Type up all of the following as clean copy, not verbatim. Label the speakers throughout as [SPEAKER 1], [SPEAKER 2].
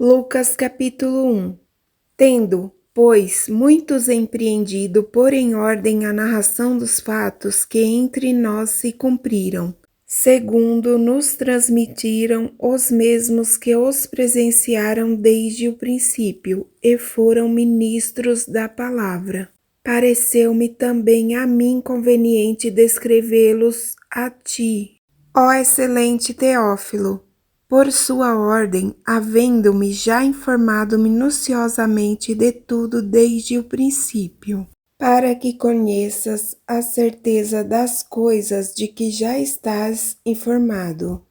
[SPEAKER 1] Lucas capítulo 1. Tendo, pois, muitos empreendido pôr em ordem a narração dos fatos que entre nós se cumpriram, segundo nos transmitiram os mesmos que os presenciaram desde o princípio e foram ministros da palavra. Pareceu-me também a mim conveniente descrevê-los a ti, ó excelente Teófilo, por sua ordem, havendo-me já informado minuciosamente de tudo desde o princípio, para que conheças a certeza das coisas de que já estás informado.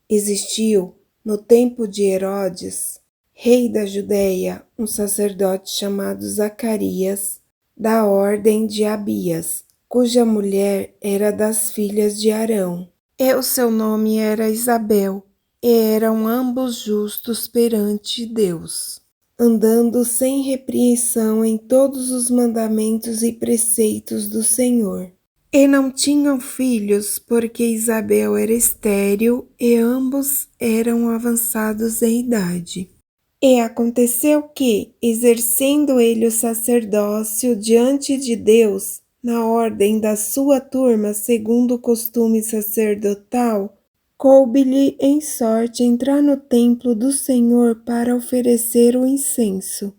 [SPEAKER 1] Existiu, no tempo de Herodes, rei da Judéia, um sacerdote chamado Zacarias, da ordem de Abias, cuja mulher era das filhas de Arão. E o seu nome era Isabel, e eram ambos justos perante Deus, andando sem repreensão em todos os mandamentos e preceitos do Senhor. E não tinham filhos, porque Isabel era estéril e ambos eram avançados em idade. E aconteceu que, exercendo ele o sacerdócio diante de Deus, na ordem da sua turma, segundo o costume sacerdotal, coube-lhe em sorte entrar no templo do Senhor para oferecer o incenso.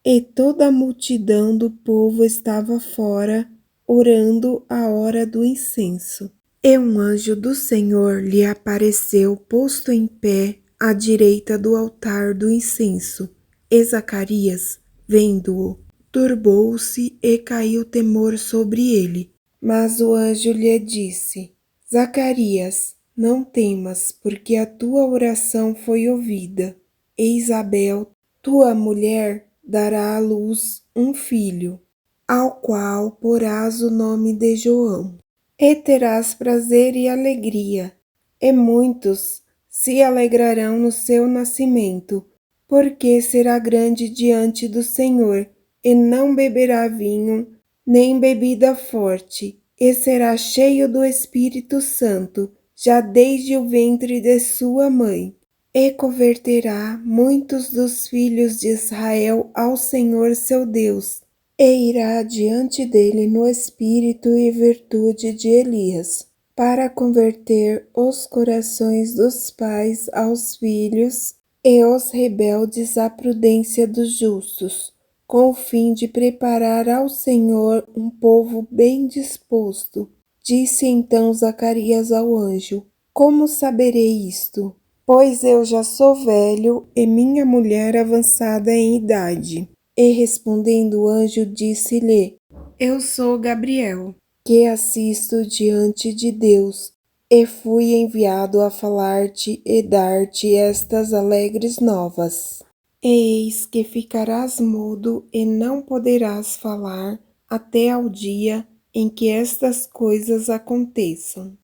[SPEAKER 1] E toda a multidão do povo estava fora, orando a hora do incenso. E um anjo do Senhor lhe apareceu posto em pé à direita do altar do incenso. E Zacarias, vendo-o, turbou-se e caiu temor sobre ele. Mas o anjo lhe disse: Zacarias, não temas, porque a tua oração foi ouvida. E Isabel, tua mulher, dará à luz um filho, ao qual porás o nome de João. E terás prazer e alegria, e muitos se alegrarão no seu nascimento, porque será grande diante do Senhor, e não beberá vinho, nem bebida forte, e será cheio do Espírito Santo, já desde o ventre de sua mãe. E converterá muitos dos filhos de Israel ao Senhor seu Deus, e irá diante dele no espírito e virtude de Elias, para converter os corações dos pais aos filhos e os rebeldes à prudência dos justos, com o fim de preparar ao Senhor um povo bem disposto. Disse então Zacarias ao anjo: Como saberei isto? Pois eu já sou velho e minha mulher avançada em idade. E respondendo o anjo, disse-lhe: Eu sou Gabriel, que assisto diante de Deus, e fui enviado a falar-te e dar-te estas alegres novas. Eis que ficarás mudo e não poderás falar até ao dia em que estas coisas aconteçam.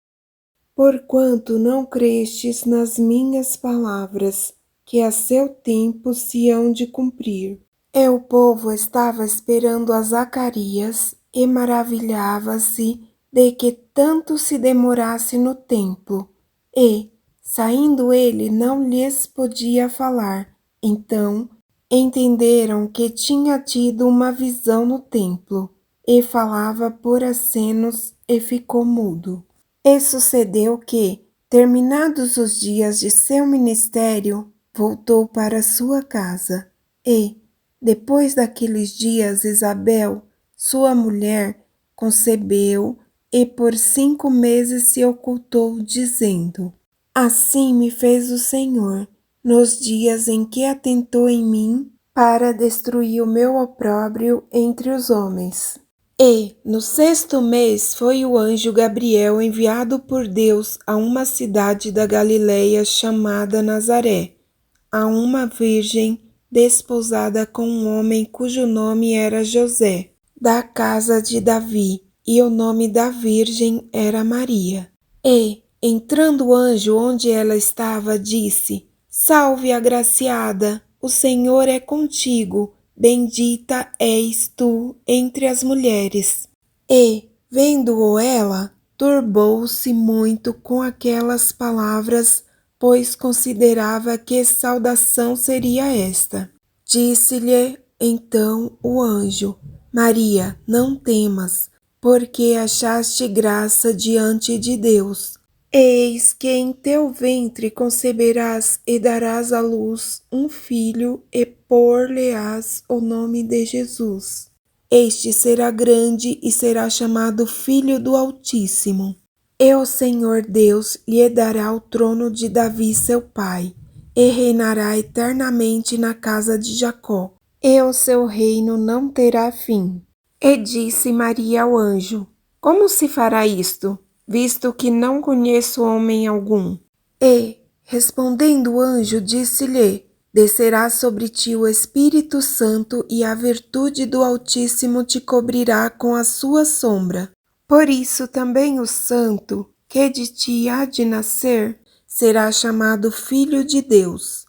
[SPEAKER 1] Porquanto não crestes nas minhas palavras, que a seu tempo se hão de cumprir. E o povo estava esperando a Zacarias e maravilhava-se de que tanto se demorasse no templo. E, saindo ele, não lhes podia falar. Então, entenderam que tinha tido uma visão no templo, e falava por acenos e ficou mudo. E sucedeu que, terminados os dias de seu ministério, voltou para sua casa. E, depois daqueles dias, Isabel, sua mulher, concebeu e por 5 meses se ocultou, dizendo: Assim me fez o Senhor, nos dias em que atentou em mim para destruir o meu opróbrio entre os homens. E, no 6º mês, foi o anjo Gabriel enviado por Deus a uma cidade da Galileia chamada Nazaré, a uma virgem desposada com um homem cujo nome era José, da casa de Davi, e o nome da virgem era Maria. E, entrando o anjo onde ela estava, disse: Salve, agraciada, o Senhor é contigo. Bendita és tu entre as mulheres. E, vendo-o ela, turbou-se muito com aquelas palavras, pois considerava que saudação seria esta. Disse-lhe então o anjo: Maria, não temas, porque achaste graça diante de Deus. Eis que em teu ventre conceberás e darás à luz um filho, e pôr-lhe-ás o nome de Jesus. Este será grande e será chamado Filho do Altíssimo. E o Senhor Deus lhe dará o trono de Davi seu pai, e reinará eternamente na casa de Jacó, e o seu reino não terá fim. E disse Maria ao anjo: Como se fará isto, visto que não conheço homem algum? E, respondendo o anjo, disse-lhe: Descerá sobre ti o Espírito Santo, e a virtude do Altíssimo te cobrirá com a sua sombra. Por isso também o santo, que de ti há de nascer, será chamado Filho de Deus.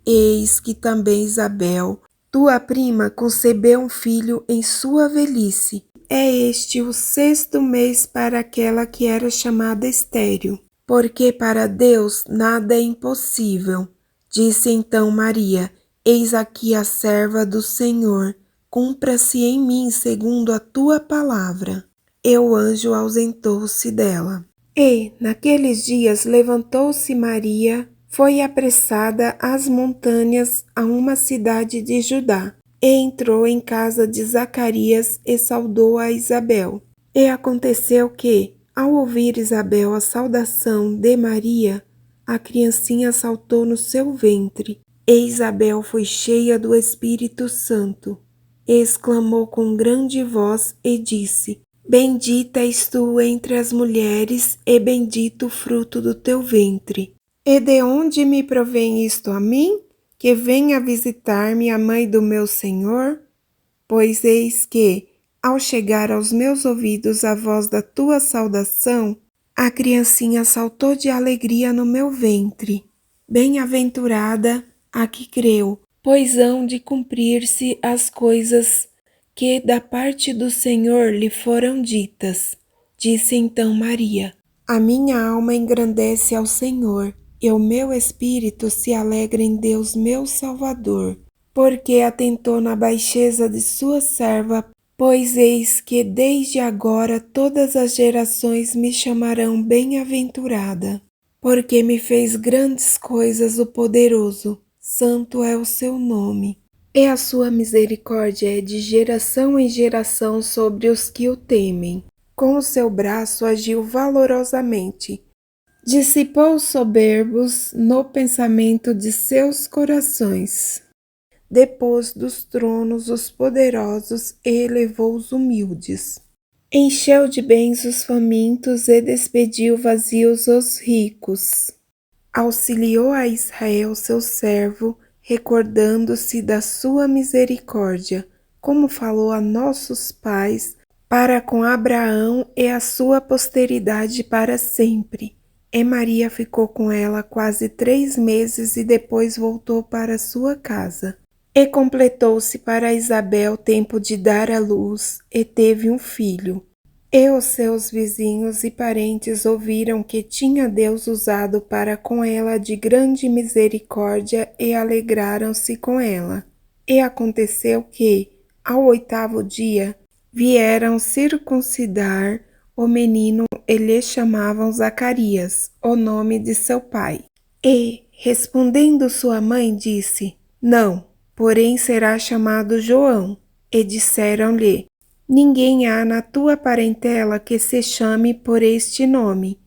[SPEAKER 1] Eis que também Isabel, tua prima, concebeu um filho em sua velhice. É este o 6º mês para aquela que era chamada estéril, porque para Deus nada é impossível. Disse então Maria: Eis aqui a serva do Senhor, cumpra-se em mim segundo a tua palavra. E o anjo ausentou-se dela. E, naqueles dias, levantou-se Maria, foi apressada às montanhas a uma cidade de Judá, e entrou em casa de Zacarias e saudou a Isabel. E aconteceu que, ao ouvir Isabel a saudação de Maria, a criancinha saltou no seu ventre, e Isabel foi cheia do Espírito Santo, e exclamou com grande voz e disse: Bendita és tu entre as mulheres, e bendito o fruto do teu ventre. E de onde me provém isto a mim? Que venha visitar-me a mãe do meu Senhor? Pois eis que, ao chegar aos meus ouvidos a voz da tua saudação, a criancinha saltou de alegria no meu ventre. Bem-aventurada a que creu, pois hão de cumprir-se as coisas que da parte do Senhor lhe foram ditas. Disse então Maria: A minha alma engrandece ao Senhor, e o meu espírito se alegra em Deus meu Salvador, porque atentou na baixeza de sua serva, pois eis que desde agora todas as gerações me chamarão bem-aventurada, porque me fez grandes coisas o poderoso, santo é o seu nome. E a sua misericórdia é de geração em geração sobre os que o temem. Com o seu braço agiu valorosamente. Dissipou os soberbos no pensamento de seus corações. Depôs dos tronos os poderosos e elevou os humildes. Encheu de bens os famintos e despediu vazios os ricos. Auxiliou a Israel, seu servo, recordando-se da sua misericórdia, como falou a nossos pais, para com Abraão e a sua posteridade para sempre. E Maria ficou com ela quase 3 meses e depois voltou para sua casa. E completou-se para Isabel tempo de dar à luz, e teve um filho. E os seus vizinhos e parentes ouviram que tinha Deus usado para com ela de grande misericórdia e alegraram-se com ela. E aconteceu que, ao 8º dia, vieram circuncidar o menino e lhe chamavam Zacarias, o nome de seu pai. E, respondendo sua mãe, disse: Não, porém será chamado João. E disseram-lhe: Ninguém há na tua parentela que se chame por este nome.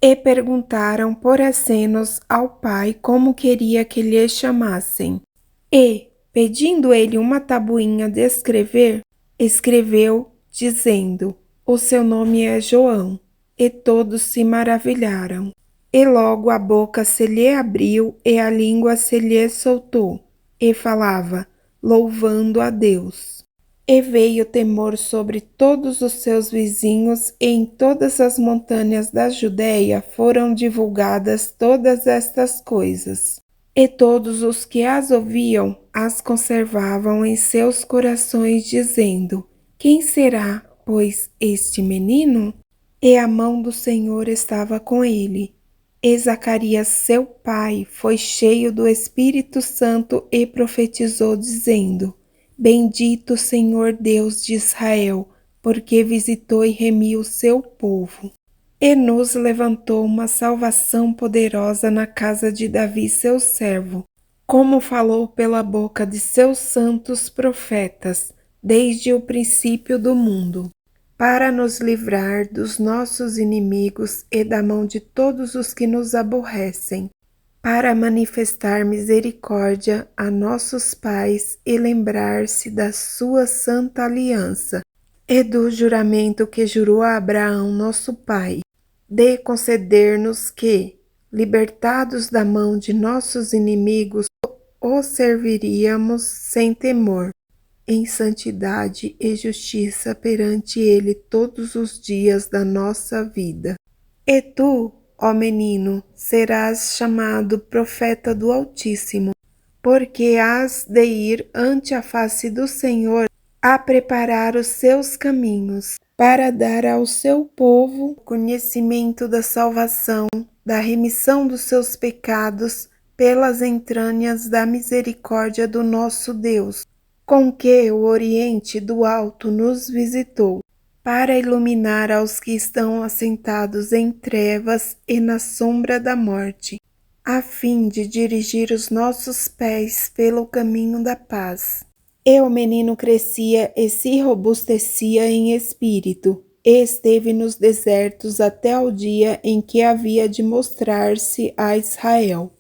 [SPEAKER 1] E perguntaram por acenos ao pai como queria que lhe chamassem. E, pedindo ele uma tabuinha de escrever, escreveu, dizendo: O seu nome é João. E todos se maravilharam. E logo a boca se lhe abriu e a língua se lhe soltou, e falava, louvando a Deus. E veio temor sobre todos os seus vizinhos, e em todas as montanhas da Judéia foram divulgadas todas estas coisas. E todos os que as ouviam as conservavam em seus corações, dizendo: Quem será, pois, este menino? E a mão do Senhor estava com ele, E Zacarias, seu pai, foi cheio do Espírito Santo e profetizou, dizendo: Bendito o Senhor Deus de Israel, porque visitou e remiu o seu povo, e nos levantou uma salvação poderosa na casa de Davi, seu servo, como falou pela boca de seus santos profetas, desde o princípio do mundo, para nos livrar dos nossos inimigos e da mão de todos os que nos aborrecem, para manifestar misericórdia a nossos pais e lembrar-se da sua santa aliança e do juramento que jurou a Abraão, nosso pai, de conceder-nos que, libertados da mão de nossos inimigos, o serviríamos sem temor, em santidade e justiça perante Ele todos os dias da nossa vida. E tu, ó menino, serás chamado profeta do Altíssimo, porque hás de ir ante a face do Senhor a preparar os seus caminhos, para dar ao seu povo conhecimento da salvação, da remissão dos seus pecados, pelas entranhas da misericórdia do nosso Deus, com que o Oriente do Alto nos visitou, para iluminar aos que estão assentados em trevas e na sombra da morte, a fim de dirigir os nossos pés pelo caminho da paz. E o menino crescia e se robustecia em espírito, e esteve nos desertos até o dia em que havia de mostrar-se a Israel.